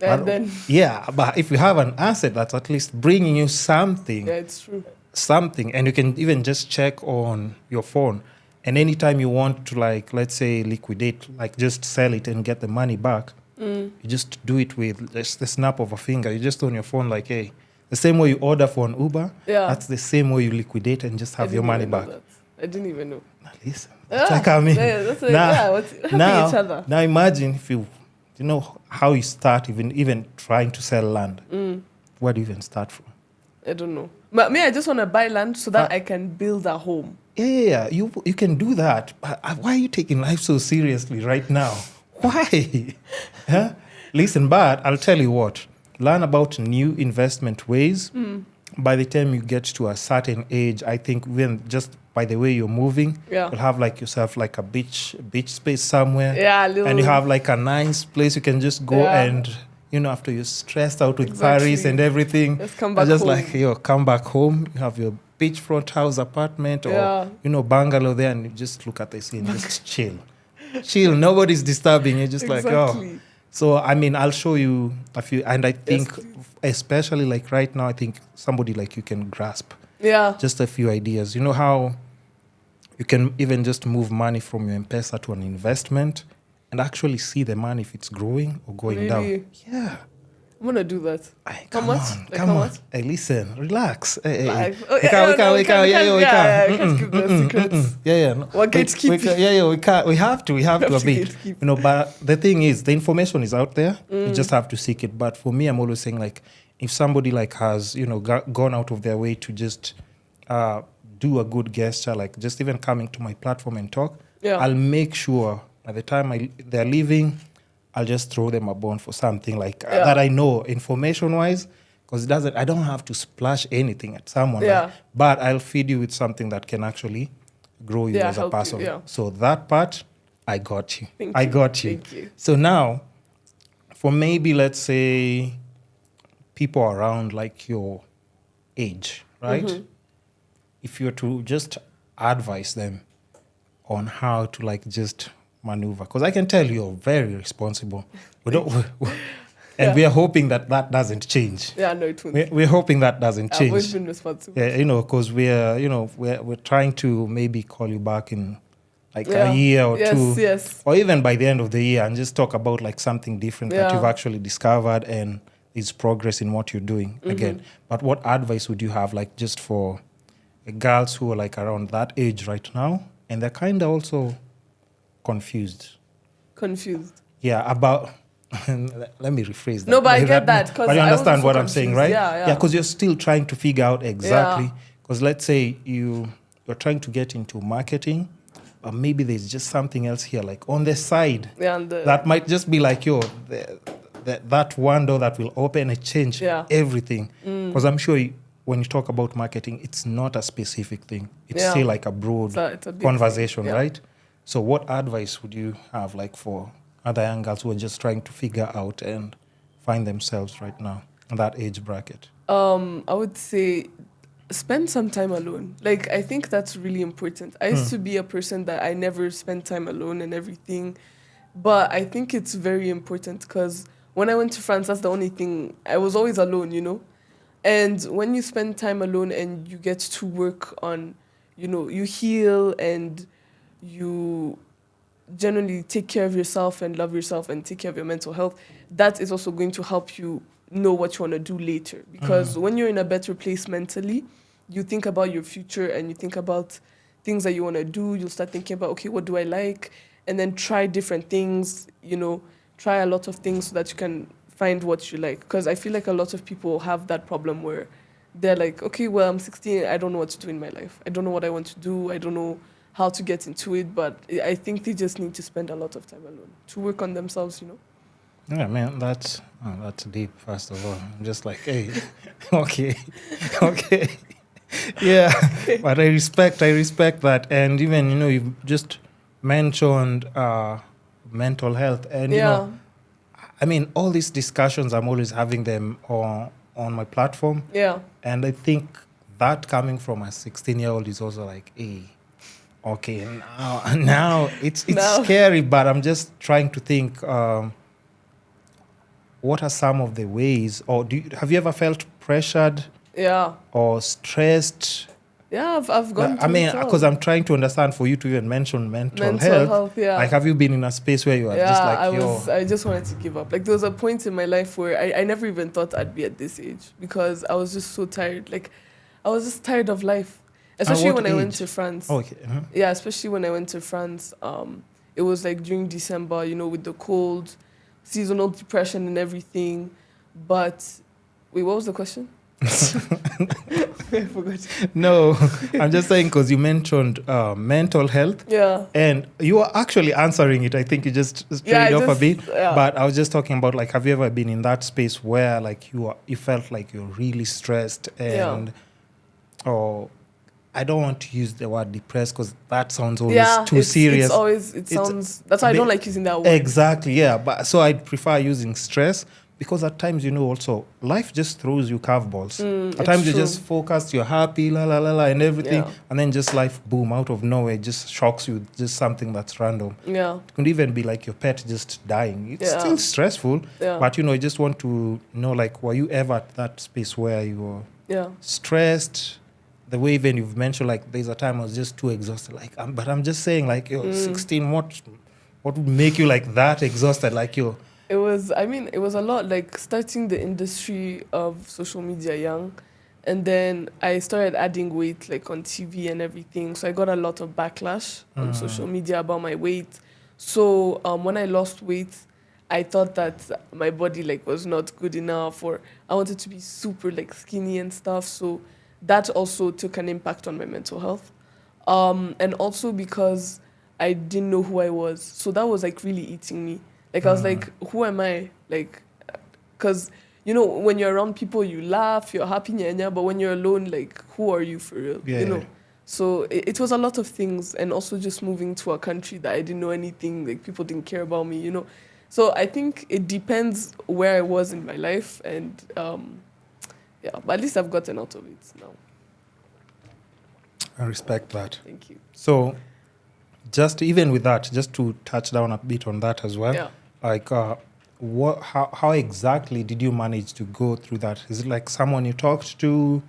And then. yeah, but if you have an asset that's at least bringing you something, Yeah, it's true. and you can even just check on your phone. And anytime you want to, like, let's say, liquidate, like just sell it and get the money back, you just do it with just the snap of a finger. You just on your phone, like, hey, the same way you order for an Uber, Yeah. that's the same way you liquidate and just have I your didn't money even know back. that. I didn't even know. Now, listen, Yeah, check out me. yeah, that's like, Now- yeah, helping each other. Now imagine if you know how you start even trying to sell land. Where do you even start from? I don't know. But me, I just want to buy land so that I can build a home. Yeah, you can do that. But why are you taking life so seriously right now? Why? Huh? Listen, but I'll tell you what. Learn about new investment ways. By the time you get to a certain age, I think when just by the way you're moving, Yeah. you'll have like yourself like a beach space somewhere. Yeah, a little. And you have like a nice place you can just go Yeah. and after you're stressed out with Exactly. Paris and everything, Just come I back just home. like come back home. You have your beachfront house apartment or Yeah. bungalow there, and you just look at the scene, just chill. Nobody's disturbing you. Just like Exactly. So I mean, I'll show you a few, and I think please. especially like right now, I think somebody like you can grasp Yeah. just a few ideas. You know how you can even just move money from your M-Pesa to an investment and actually see the money if it's growing or going down. Really? Yeah. I'm going to do that. Ay, How come much? on, Like come how on. much? Hey, listen, relax. Hey. Like, We can't. yeah, we can't Mm-mm, keep the secrets. Yeah. No. We're gatekeeping. We can't. We have to a have to bit. gatekeep. But the thing is, the information is out there. You just have to seek it. But for me, I'm always saying, like, if somebody like has gone out of their way to just do a good gesture, like just even coming to my platform and talk, Yeah. I'll make sure by the time they're leaving, I'll just throw them a bone for something like that I know information-wise, because I don't have to splash anything at someone. Yeah. But I'll feed you with something that can actually grow you as a help you, person. yeah. So that part, I got you. Thank I you. got you. Thank you. So now, for maybe, let's say, people around like your age, right? Mm-hmm. If you were to just advise them on how to like just maneuver, because I can tell you're very responsible. We don't, and Yeah. we are hoping that that doesn't change. Yeah, no, it won't. We're hoping that doesn't I've always change. been responsible. Yeah, because we're trying to maybe call you back in like Yeah. a year or Yes, two, yes. or even by the end of the year, and just talk about like something different that Yeah. you've actually discovered and is progress in what you're doing again. But what advice would you have, like just for girls who are like around that age right now, and they're kind of also confused? Confused. Yeah, about. Let me rephrase that. No, but I get that, 'cause But you I was understand also what I'm saying, confused. right? Yeah. Because you're still trying to figure out exactly. Yeah. Because let's say you're trying to get into marketing, but maybe there's just something else here, like on the side, Yeah, and that might just be like that one door that will open and change everything. Because I'm sure when you talk about marketing, it's not a specific thing. It's still like a broad it's a big conversation, thing. Yeah. right? So what advice would you have like for other young girls who are just trying to figure out and find themselves right now in that age bracket? I would say spend some time alone. Like, I think that's really important. I used to be a person that I never spent time alone and everything, but I think it's very important because when I went to France, that's the only thing. I was always alone, you know? And when you spend time alone and you get to work on, you heal and you generally take care of yourself and love yourself and take care of your mental health, that is also going to help you know what you want to do later. Because when you're in a better place mentally, you think about your future and you think about things that you want to do. You'll start thinking about, okay, what do I like? And then try different things, try a lot of things so that you can find what you like. Because I feel like a lot of people have that problem where they're like, okay, well, I'm 16, I don't know what to do in my life. I don't know what I want to do. I don't know how to get into it, but I think they just need to spend a lot of time alone to work on themselves, Yeah, man, that's deep, first of all. I'm just like, hey, okay. Yeah, but I respect that. And even, you've just mentioned mental health. And, I mean, all these discussions, I'm always having them on my platform. Yeah. And I think that coming from a 16-year-old is also like, hey, okay, now it's scary, but I'm just trying to think, what are some of the ways, or have you ever felt pressured? Yeah. Or stressed? Yeah, I've gone through it all. Because I'm trying to understand, for you to even mention mental health, yeah. like, have you been in a space where you are just like, I just wanted to give up. Like, there was a point in my life where I never even thought I'd be at this age because I was just so tired. Like, I was just tired of life. Especially when I went to France. Oh, okay. Uh-huh. Yeah, especially when I went to France. It was like during December, with the cold, seasonal depression and everything. But, wait, what was the question? I forgot. No, I'm just saying because you mentioned mental health. Yeah. And you were actually answering it. I think you just strayed off a bit. Yeah. But I was just talking about, like, have you ever been in that space where, like, you felt like you're really stressed and, or I don't want to use the word depressed because that sounds always too serious. That's why I don't like using that word. Exactly, yeah. But so I'd prefer using stress. Because at times, also, life just throws you curveballs. At times, you're just focused, you're happy, la, la, la, la, and everything. Yeah. And then just life, boom, out of nowhere, just shocks you, just something that's random. Yeah. It could even be like your pet just dying. It's still stressful. Yeah. But, I just want to know, like, were you ever at that space where you were stressed? The way even you've mentioned, like, there's a time I was just too exhausted. Like, but I'm just saying, like, you're 16, what would make you, like, that exhausted? Like, you're... It was a lot, like, starting the industry of social media young. And then I started adding weight, like, on TV and everything. So I got a lot of backlash on social media about my weight. So when I lost weight, I thought that my body, like, was not good enough, or I wanted to be super, like, skinny and stuff. So that also took an impact on my mental health. And also because I didn't know who I was. So that was, like, really eating me. Like, I was like, who am I? Like, because, when you're around people, you laugh, you're happy, but when you're alone, like, who are you for real? Yeah. So it was a lot of things, and also just moving to a country that I didn't know anything, like people didn't care about me, So I think it depends where I was in my life, and but at least I've gotten out of it now. I respect that. Thank you. So just even with that, just to touch down a bit on that as well, like how exactly did you manage to go through that? Is it like someone you talked to,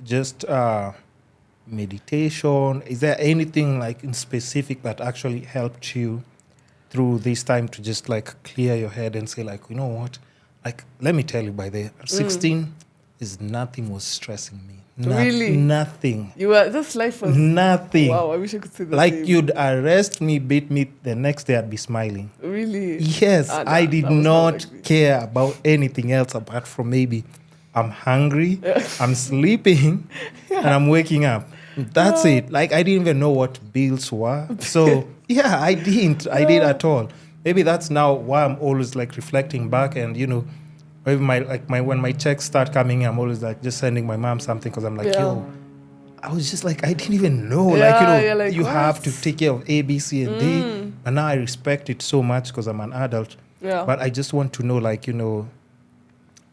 just meditation? Is there anything like in specific that actually helped you through this time to just like clear your head and say like, you know what, like let me tell you, by the 16 is nothing was stressing me. Really? Nothing. This life was nothing. Wow, I wish I could say the like same. You'd arrest me, beat me, the next day I'd be smiling. Really? Yes, I did not care about anything else apart from maybe I'm hungry, I'm sleeping, and I'm waking up. That's it. Like I didn't even know what bills were. So yeah, I did at all. Maybe that's now why I'm always like reflecting back, and maybe when my checks start coming in, I'm always like just sending my mom something, because I'm like, yo, I was just like, I didn't even know, you what? have to take care of A, B, C, and D, and now I respect it so much because I'm an adult. Yeah. But I just want to know,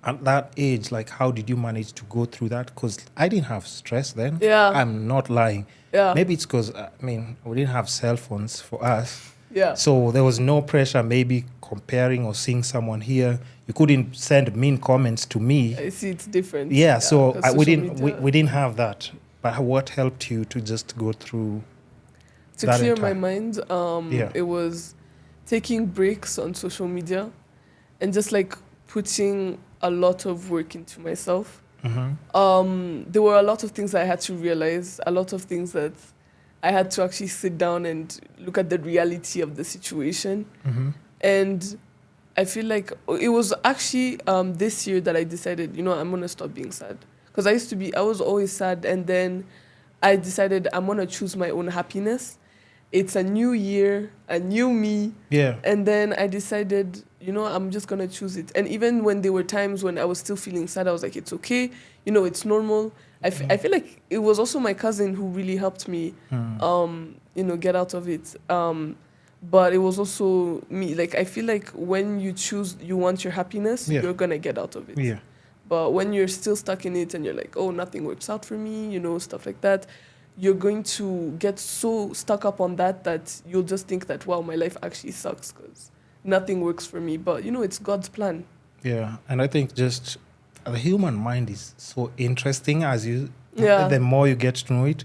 at that age, like, how did you manage to go through that? Because I didn't have stress then. Yeah. I'm not lying. Yeah. Maybe it's because, we didn't have cell phones for us. Yeah. So there was no pressure, maybe comparing or seeing someone here. You couldn't send mean comments to me. I see it's different. Yeah, so we we didn't have that. But what helped you to just go through to that clear my mind? It was taking breaks on social media and just like putting a lot of work into myself. There were a lot of things I had to realize, a lot of things that I had to actually sit down and look at the reality of the situation. And I feel like it was actually this year that I decided, I'm going to stop being sad. Because I was always sad, and then I decided I'm going to choose my own happiness. It's a new year, a new me. Yeah. And then I decided, I'm just going to choose it. And even when there were times when I was still feeling sad, I was like, it's okay. It's normal. I feel like it was also my cousin who really helped me, get out of it. But it was also me. Like, I feel like when you want your happiness, you're going to get out of it. Yeah. But when you're still stuck in it and you're like, oh, nothing works out for me, stuff like that, you're going to get so stuck up on that you'll just think that, wow, my life actually sucks because nothing works for me. But, it's God's plan. Yeah. And I think just the human mind is so interesting the more you get to know it.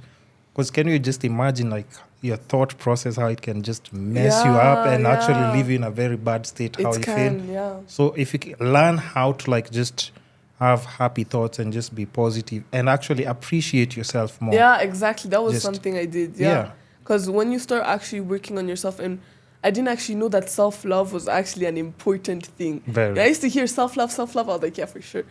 Because can you just imagine, like, your thought process, how it can just mess you up and actually leave you in a very bad state, how you feel. Yeah. So if you learn how to, like, just have happy thoughts and just be positive and actually appreciate yourself more. Yeah, exactly. That was something I did. Yeah. Because when you start actually working on yourself, and I didn't actually know that self-love was actually an important thing. Very. I used to hear self-love. I was like, yeah, for sure.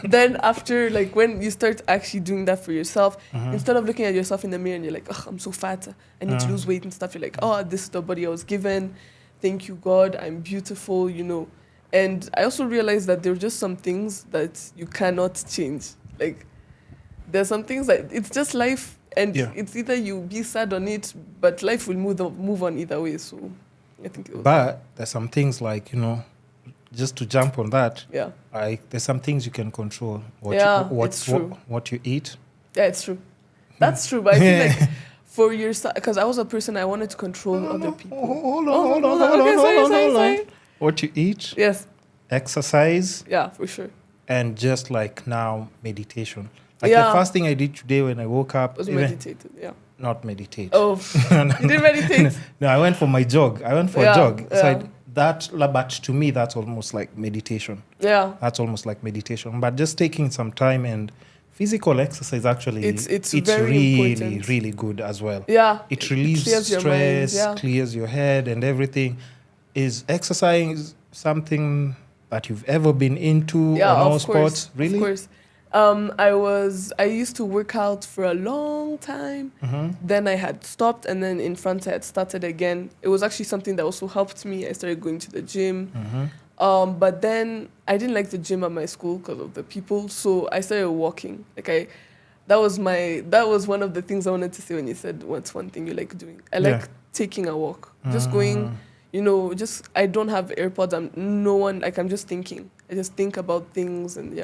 Then after, like, when you start actually doing that for yourself, instead of looking at yourself in the mirror and you're like, oh, I'm so fat, I need to lose weight and stuff, you're like, oh, this is the body I was given. Thank you, God. I'm beautiful, And I also realized that there are just some things that you cannot change. Like, there's some things that it's just life, and it's either you be sad on it, but life will move on either way. So I think it was. But there's some things like, just to jump on that. Yeah. Like, there's some things you can control. It's true. What you eat. Yeah, it's true. That's true. But I feel like for yourself, because I was a person, I wanted to control other people. Hold on. Sorry. What you eat. Yes. Exercise. Yeah, for sure. And just like now, meditation. Like the first thing I did today when I woke up was meditated. Yeah. Not meditate. Oh, you didn't meditate? No, I went for my jog. A jog. So but to me, that's almost like meditation. Yeah. That's almost like meditation. But just taking some time, and physical exercise actually, it's very really, important. really good as well. Yeah. It relieves stress, clears your head and everything. Is exercise something that you've ever been into on all sports? Really? Of course. I used to work out for a long time. Then I had stopped, and then in France I had started again. It was actually something that also helped me. I started going to the gym. But then I didn't like the gym at my school because of the people, so I started walking. Like that was one of the things I wanted to say when you said what's one thing you like doing. I like taking a walk, just going, just I don't have AirPods. I'm just thinking. I just think about things and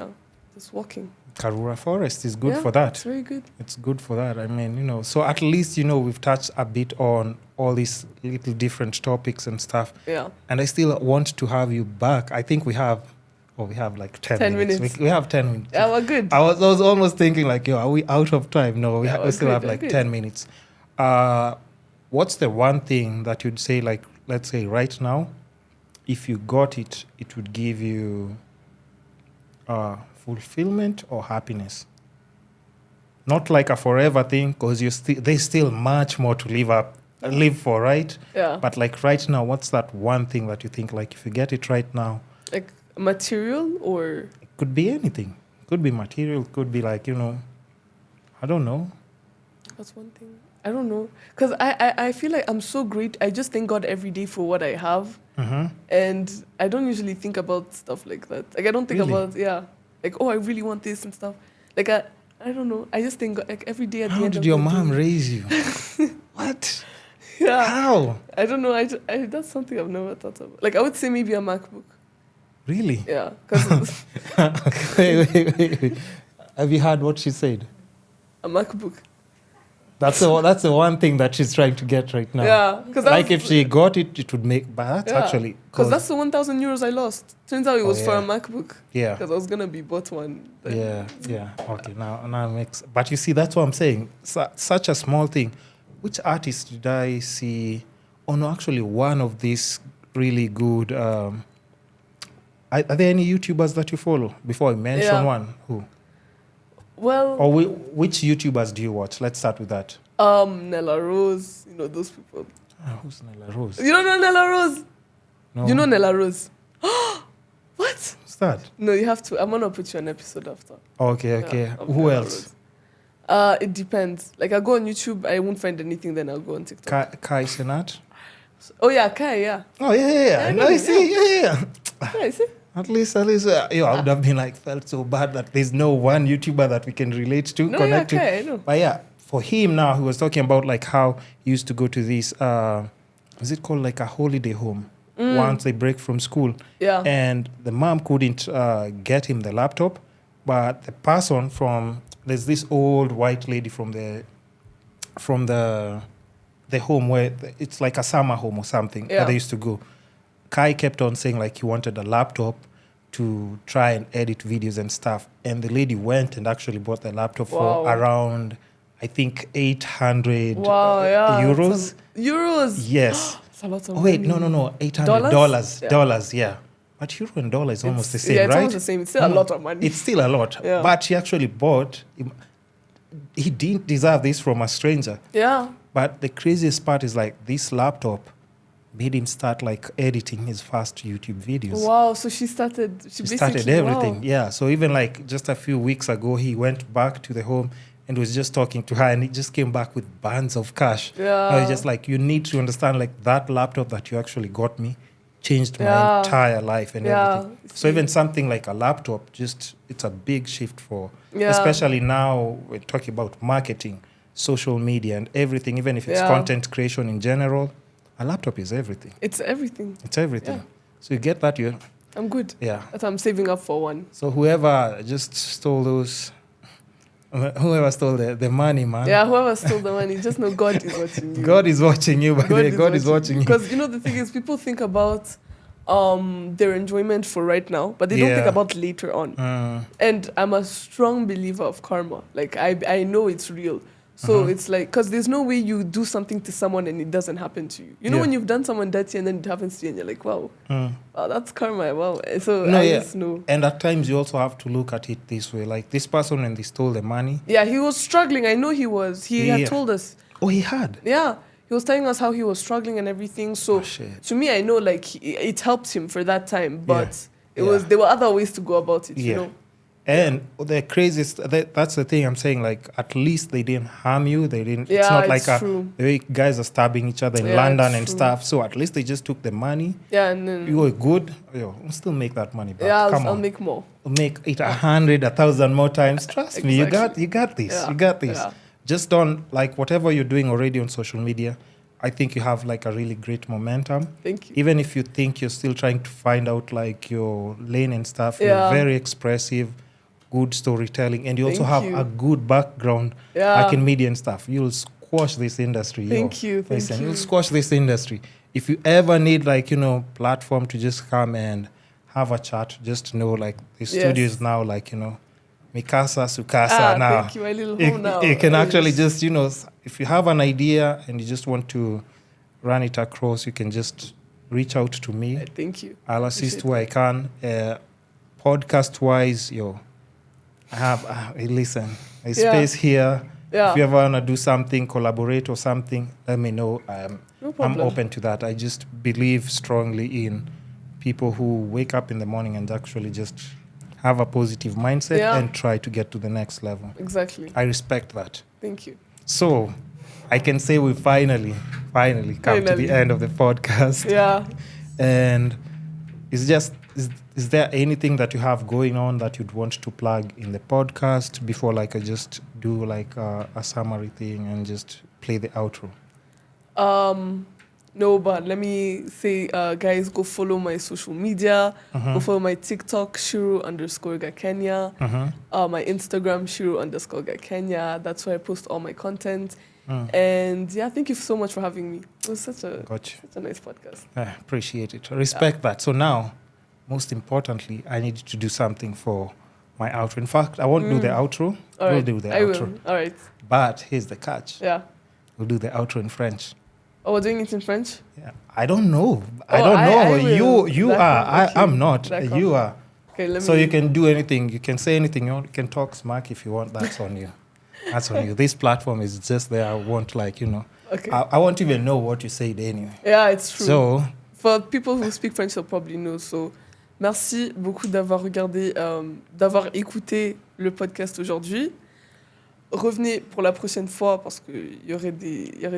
just walking. Karura Forest is good for that. It's very good. It's good for that. I mean, so at least, we've touched a bit on all these little different topics and stuff. Yeah. And I still want to have you back. I think we have like 10 minutes. We have 10 minutes. Yeah, we're good. I was almost thinking like, are we out of time? No, we still have like 10 minutes. What's the one thing that you'd say, like, let's say right now, if you got it, it would give you fulfillment or happiness? Not like a forever thing, because there's still much more to live for, right? Yeah. But like right now, what's that one thing that you think, like, if you get it right now? Like material or? It could be anything. Could be material. Could be like, I don't know. That's one thing. I don't know. Because I feel like I'm so great. I just thank God every day for what I have. Mm-hmm. And I don't usually think about stuff like that. Like, I don't think about, like, I really want this and stuff. Like, I don't know. I just think, like, every day at the end of the day. How did your mom raise you? What? Yeah. How? I don't know. That's something I've never thought about. Like, I would say maybe a MacBook. Really? Yeah. Cause wait. Have you heard what she said? A MacBook. That's the one thing that she's trying to get right now. Yeah. Cause like if she got it, it would make... But that's actually... Because that's the 1,000 euros I lost. Turns out it was for a MacBook. Yeah. Because I was going to be bought one. Yeah. Okay, now it makes... But you see, that's what I'm saying. Such a small thing. Which artist did I see? Oh, no, actually, one of these really good... are there any YouTubers that you follow? Before I mention one, who? Well... Or which YouTubers do you watch? Let's start with that. Nella Rose. Those people. Who's Nella Rose? You don't know Nella Rose? No. You know Nella Rose? What? What's that? No, you have to. I'm going to put you an episode after. Okay. Who else? It depends. Like, I go on YouTube, I won't find anything, then I'll go on TikTok. Kai Senat? Oh, yeah, Kai, yeah. Oh, yeah. No, I see, yeah. Yeah, I see. At least, I would have been felt so bad that there's no one YouTuber that we can relate to, connect to. I know. But yeah, for him now, he was talking about like how he used to go to this, is it called like a holiday home? Once they break from school. Yeah. And the mom couldn't get him the laptop, but the person there's this old white lady from the home where it's like a summer home or something where they used to go. Kai kept on saying like he wanted a laptop to try and edit videos and stuff. And the lady went and actually bought the laptop for around, I think, 800 euros. Euros? Yes. That's a lot of money. No. $800. Dollars, yeah. But euro and dollar is almost the same, right? Yeah, it's almost the same. It's still a lot of money. It's still a lot. Yeah. But she actually bought... He didn't deserve this from a stranger. Yeah. But the craziest part is like this laptop made him start like editing his first YouTube videos. Wow, so she started everything. Wow. Yeah, so even like just a few weeks ago, he went back to the home and was just talking to her, and he just came back with bands of cash. Yeah. I was just like, you need to understand, like, that laptop that you actually got me changed my entire life and everything. So even something like a laptop, it's a big shift for, especially now we're talking about marketing, social media and everything, even if it's content creation in general. A laptop is everything. It's everything. Yeah. So you get that, I'm good. Yeah. That I'm saving up for one. So whoever just stole the money, man. Yeah, whoever stole the money, just know God is watching you. God is watching you, God is watching you. Because, the thing is, people think about their enjoyment for right now, but they don't think about later on. And I'm a strong believer of karma. Like, I know it's real. So it's like, because there's no way you do something to someone and it doesn't happen to you. You know when you've done someone dirty and then it happens to you and you're like, wow, that's karma, wow. So just know. And at times you also have to look at it this way. Like this person, when they stole the money. Yeah, he was struggling. I know he was. He had told us. Oh, he had? Yeah. He was telling us how he was struggling and everything. So to me, I know like it helped him for that time. But there were other ways to go about it, you know. And the craziest, that's the thing I'm saying, like, at least they didn't harm you. They didn't, Yeah, it's not like true. the way guys are stabbing each other in Yeah, London it's and true. stuff. So at least they just took the money. Yeah, and then You were good. Yo, we'll still make that money back. yeah, Come I'll on. make more. Make it 100, 1,000 more times. Trust me, you got this. Yeah. You got this. Yeah. Just don't, like, whatever you're doing already on social media, I think you have like a really great momentum. Thank you. Even if you think you're still trying to find out like your lane and stuff, Yeah. you're very expressive, good storytelling, and you also have Thank you. a good background, Yeah. like in media and stuff. You'll squash this industry. Thank you. Thank Listen, you. you'll squash this industry. If you ever need like, platform to just come and have a chat, just know like the studio is now like, Mikasa, Sukasa now. Thank you, my little home now. You can actually just, if you have an idea and you just want to run it across, you can just reach out to me. Thank you. I'll assist where I can. Podcast-wise, I have, listen, there's space here. Yeah. If you ever want to do something, collaborate or something, let me know. No problem. I'm open to that. I just believe strongly in people who wake up in the morning and actually just have a positive mindset and try to get to the next level. Exactly. I respect that. Thank you. So I can say we finally come to the end of the podcast. Yeah. And it's just, is there anything that you have going on that you'd want to plug in the podcast before like I just do like a summary thing and just play the outro? No, but let me say, guys, go follow my social media. Go follow my TikTok, Ciiru_Gakenia. My Instagram, Ciiru_Gakenia. That's where I post all my content. And yeah, thank you so much for having me. It was such a nice podcast. I appreciate it. I respect that. So now, most importantly, I need to do something for my outro. In fact, I won't do the outro. We'll do the outro. Will. All right. But here's the catch. Yeah. We'll do the outro in French. Oh, we're doing it in French? Yeah. I don't know. I don't know. You are. Okay. I'm not. D'accord. You are. Okay, so you can do anything. You can say anything. You can talk smack if you want. That's on you. That's on you. This platform is just there. I won't Okay. I won't even know what you said anyway. Yeah, it's true. So, for people who speak French, they'll probably know. So, merci beaucoup d'avoir regardé, d'avoir écouté le podcast aujourd'hui. Revenez pour la prochaine fois parce qu'il y aurait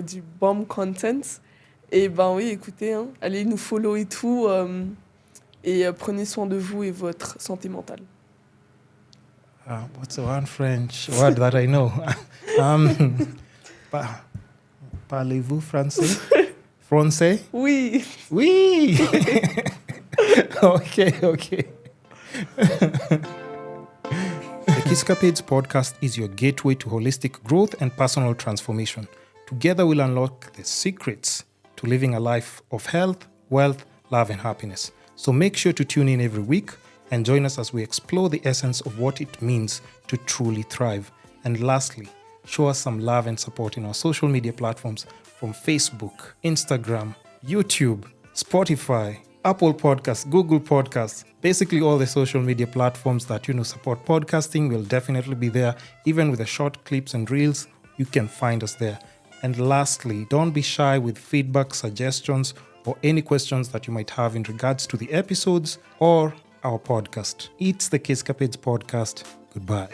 du bomb content. Et ben oui, écoutez, allez nous follow et tout. Et prenez soin de vous et votre santé mentale. What's the one French word that I know? Parlez-vous français? Français? Oui. Oui. Okay. The Kisscapades podcast is your gateway to holistic growth and personal transformation. Together we'll unlock the secrets to living a life of health, wealth, love, and happiness. So make sure to tune in every week and join us as we explore the essence of what it means to truly thrive. And lastly, show us some love and support in our social media platforms from Facebook, Instagram, YouTube, Spotify, Apple Podcasts, Google Podcasts, basically all the social media platforms that support podcasting will definitely be there. Even with the short clips and reels, you can find us there. And lastly, don't be shy with feedback, suggestions, or any questions that you might have in regards to the episodes or our podcast. It's the Kisscapades podcast. Goodbye.